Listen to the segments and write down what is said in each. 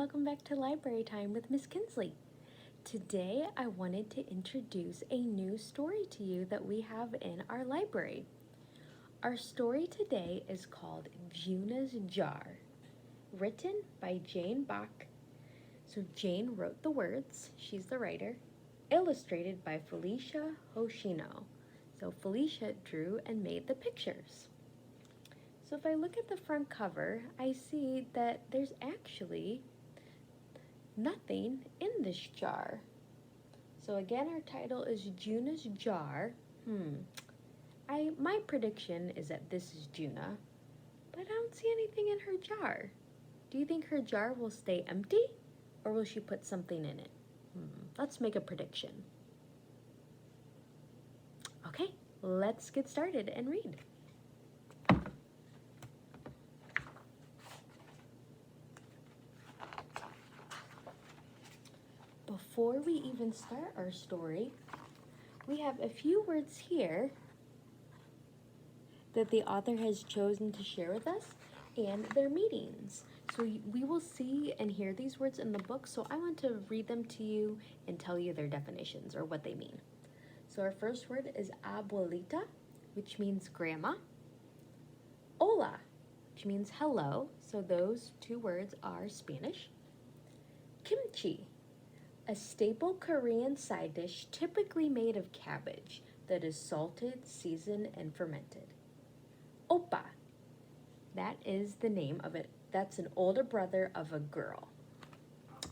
welcome back to Library Time with Miss Kinsley. Today I wanted to introduce a new story to you that we have in our library. Our story today is called Juna's Jar, written by Jane Bach. So Jane wrote the words, she's the writer, illustrated by Felicia Hoshino. So Felicia drew and made the pictures. So if I look at the front cover, I see that there's actually nothing in this jar. So again, our title is Juna's Jar. My prediction is that this is Juna, but I don't see anything in her jar. Do you think her jar will stay empty, or will she put something in it? Let's make a prediction. Okay, let's get started and read. Before we even start our story, we have a few words here that the author has chosen to share with us and their meanings. So we will see and hear these words in the book, so I want to read them to you and tell you their definitions or what they mean. So our first word is abuelita, which means grandma. Hola, which means hello. So those two words are Spanish. Kimchi, a staple Korean side dish typically made of cabbage that is salted, seasoned, and fermented. Oppa, that is the name of it. That's an older brother of a girl.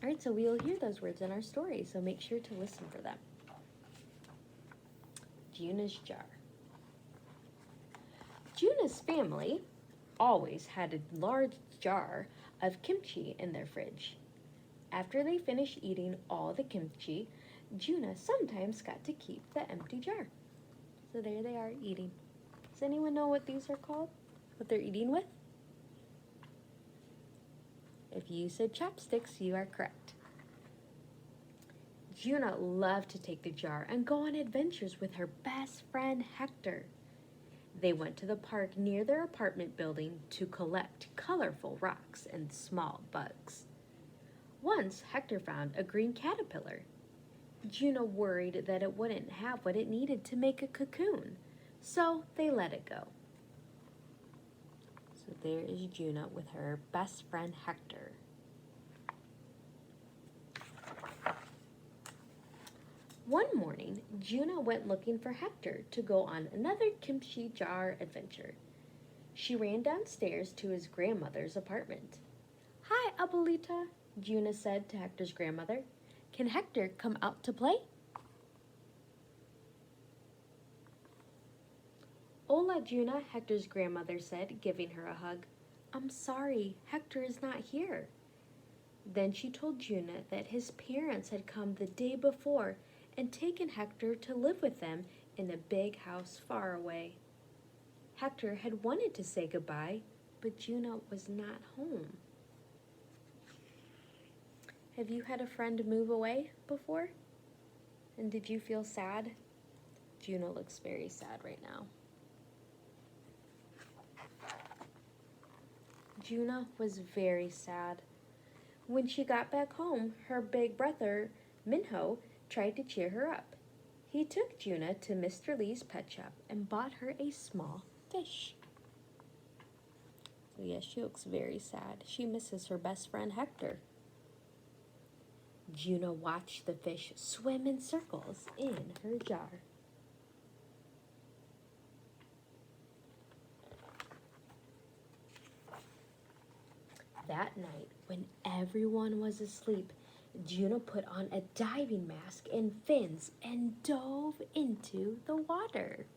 All right, so we'll hear those words in our story, so make sure to listen for them. Juna's jar. Juna's family always had a large jar of kimchi in their fridge. After they finished eating all the kimchi, Juna sometimes got to keep the empty jar. So there they are eating. Does anyone know what these are called? What they're eating with? If you said chopsticks, you are correct. Juna loved to take the jar and go on adventures with her best friend Hector. They went to the park near their apartment building to collect colorful rocks and small bugs. Once, Hector found a green caterpillar. Juna worried that it wouldn't have what it needed to make a cocoon, so they let it go. So there is Juna with her best friend Hector. One morning, Juna went looking for Hector to go on another kimchi jar adventure. She ran downstairs to his grandmother's apartment. "Hi, abuelita," Juna said to Hector's grandmother. "Can Hector come out to play?" "Hola, Juna," Hector's grandmother said, giving her a hug. "I'm sorry, Hector is not here." Then she told Juna that his parents had come the day before and taken Hector to live with them in a big house far away. Hector had wanted to say goodbye, but Juna was not home. Have you had a friend move away before? And did you feel sad? Juna looks very sad right now. Juna was very sad. When she got back home, her big brother, Minho, tried to cheer her up. He took Juna to Mr. Lee's pet shop and bought her a small fish. So yes, she looks very sad. She misses her best friend Hector. Juna watched the fish swim in circles in her jar. That night, when everyone was asleep, Juna put on a diving mask and fins and dove into the water.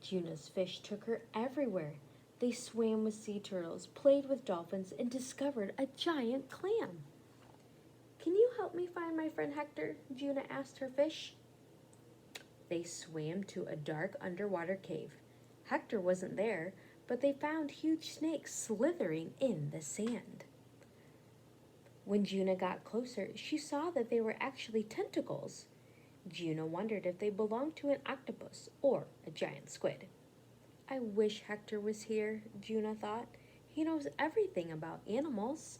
Juna's fish took her everywhere. They swam with sea turtles, played with dolphins, and discovered a giant clam. "Can you help me find my friend Hector?" Juna asked her fish. They swam to a dark underwater cave. Hector wasn't there, but they found huge snakes slithering in the sand. When Juna got closer, she saw that they were actually tentacles. Juna wondered if they belonged to an octopus or a giant squid. I wish Hector was here, Juna thought. He knows everything about animals.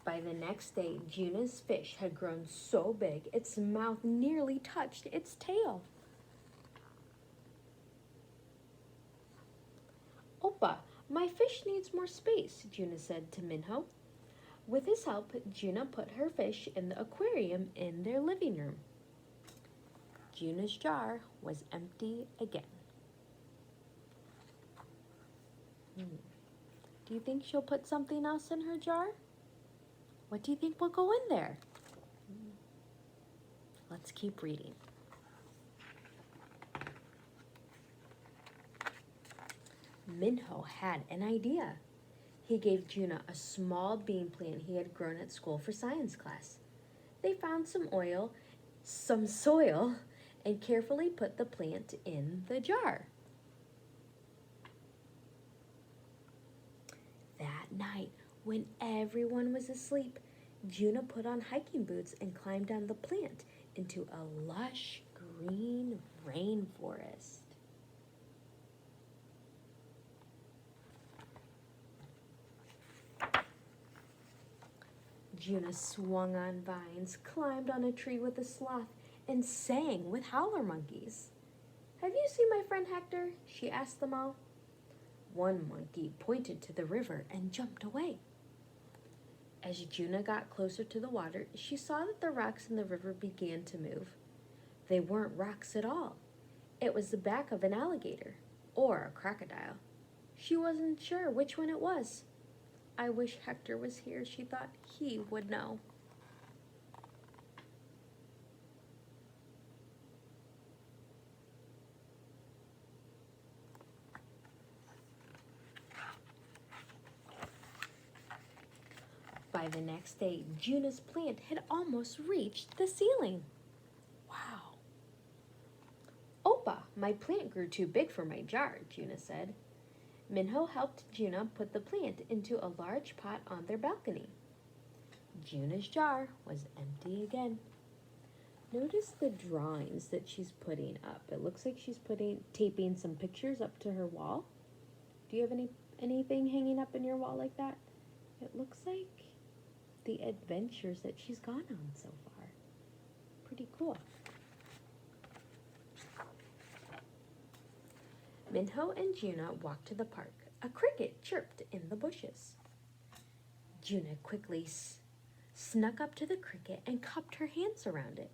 By the next day, Juna's fish had grown so big its mouth nearly touched its tail. Opa, my fish needs more space, Juna said to Minho. With his help, Juna put her fish in the aquarium in their living room. Juna's jar was empty again. Do you think she'll put something else in her jar? What do you think will go in there? Let's keep reading. Minho had an idea. He gave Juna a small bean plant he had grown at school for science class. They found some soil, and carefully put the plant in the jar. That night, when everyone was asleep, Juna put on hiking boots and climbed down the plant into a lush green rainforest. Juna swung on vines, climbed on a tree with a sloth, and sang with howler monkeys. Have you seen my friend Hector? She asked them all. One monkey pointed to the river and jumped away. As Juna got closer to the water, she saw that the rocks in the river began to move. They weren't rocks at all. It was the back of an alligator, or a crocodile. She wasn't sure which one it was. I wish Hector was here, she thought. He would know. By the next day, Juna's plant had almost reached the ceiling. Wow. Opa, my plant grew too big for my jar, Juna said. Minho helped Juna put the plant into a large pot on their balcony. Juna's jar was empty again. Notice the drawings that she's putting up. It looks like she's taping some pictures up to her wall. Do you have anything hanging up in your wall like that? It looks like the adventures that she's gone on so far. Pretty cool. Minho and Juna walked to the park. A cricket chirped in the bushes. Juna quickly snuck up to the cricket and cupped her hands around it.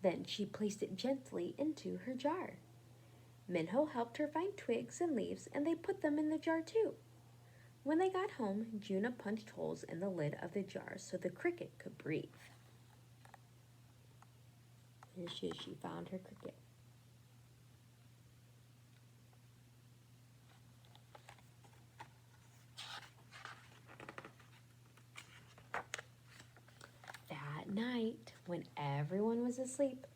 Then she placed it gently into her jar. Minho helped her find twigs and leaves, and they put them in the jar too. When they got home, Juna punched holes in the lid of the jar so the cricket could breathe. Here she is. She found her cricket. That night, when everyone was asleep,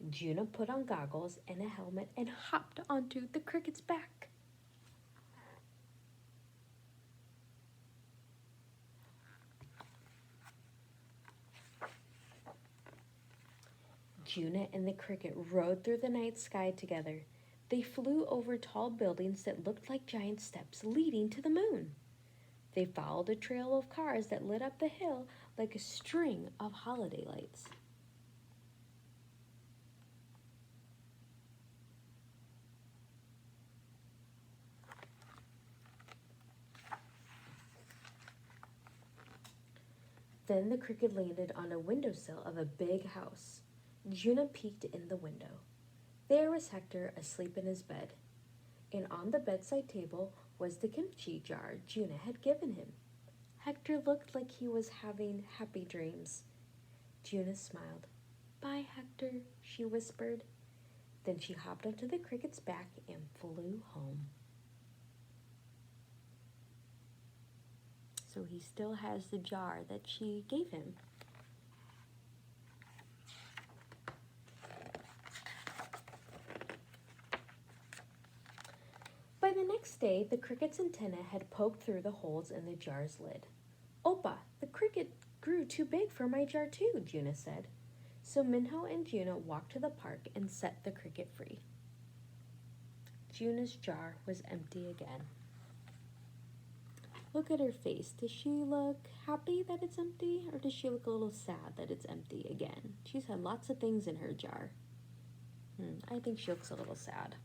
Juna put on goggles and a helmet and hopped onto the cricket's back. Juna and the cricket rode through the night sky together. They flew over tall buildings that looked like giant steps leading to the moon. They followed a trail of cars that lit up the hill like a string of holiday lights. Then the cricket landed on a windowsill of a big house. Juna peeked in the window. There was Hector asleep in his bed, and on the bedside table was the kimchi jar Juna had given him. Hector looked like he was having happy dreams. Juna smiled. Bye, Hector, she whispered. Then she hopped onto the cricket's back and flew home. So he still has the jar that she gave him. By the next day, the cricket's antenna had poked through the holes in the jar's lid. Opa, the cricket grew too big for my jar too, Juna said. So Minho and Juna walked to the park and set the cricket free. Juna's jar was empty again. Look at her face. Does she look happy that it's empty, or does she look a little sad that it's empty again? She's had lots of things in her jar. I think she looks a little sad.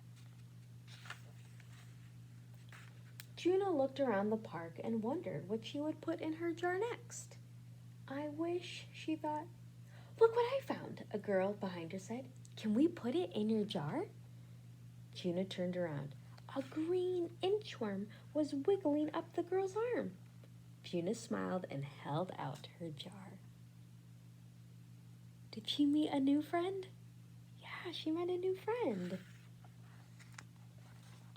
Juna looked around the park and wondered what she would put in her jar next. I wish, she thought. Look what I found, a girl behind her said. Can we put it in your jar? Juna turned around. A green inchworm was wiggling up the girl's arm. Juna smiled and held out her jar. Did she meet a new friend? Yeah, she met a new friend.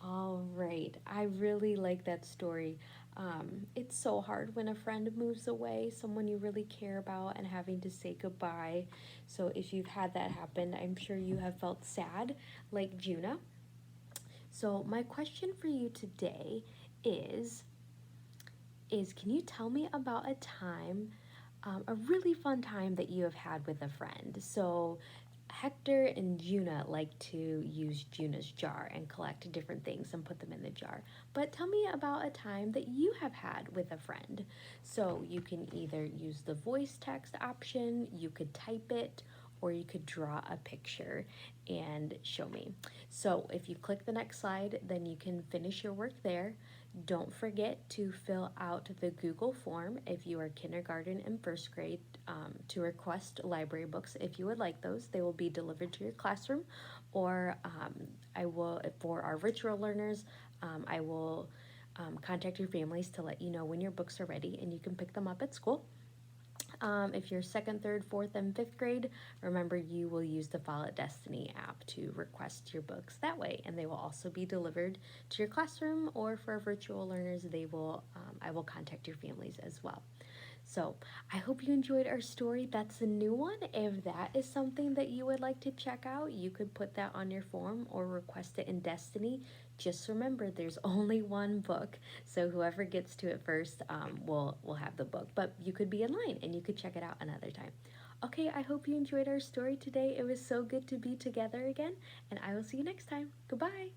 All right, I really like that story. It's so hard when a friend moves away, someone you really care about, and having to say goodbye. So if you've had that happen, I'm sure you have felt sad, like Juna. So my question for you today is can you tell me about a time, a really fun time that you have had with a friend? So Hector and Juna like to use Juna's jar and collect different things and put them in the jar. But tell me about a time that you have had with a friend. So you can either use the voice text option, you could type it, or you could draw a picture and show me. So if you click the next slide, then you can finish your work there. Don't forget to fill out the Google form if you are kindergarten and first grade to request library books. If you would like those, they will be delivered to your classroom, or I will, for our virtual learners, I will contact your families to let you know when your books are ready and you can pick them up at school. If you're second, third, fourth, and fifth grade, remember you will use the Follow Destiny app to request your books that way, and they will also be delivered to your classroom. Or for virtual learners, I will contact your families as well. So I hope you enjoyed our story. That's a new one. If that is something that you would like to check out, you could put that on your form or request it in Destiny. Just remember, there's only one book, so whoever gets to it first will have the book. But you could be in line and you could check it out another time. Okay, I hope you enjoyed our story today. It was so good to be together again, and I will see you next time. Goodbye.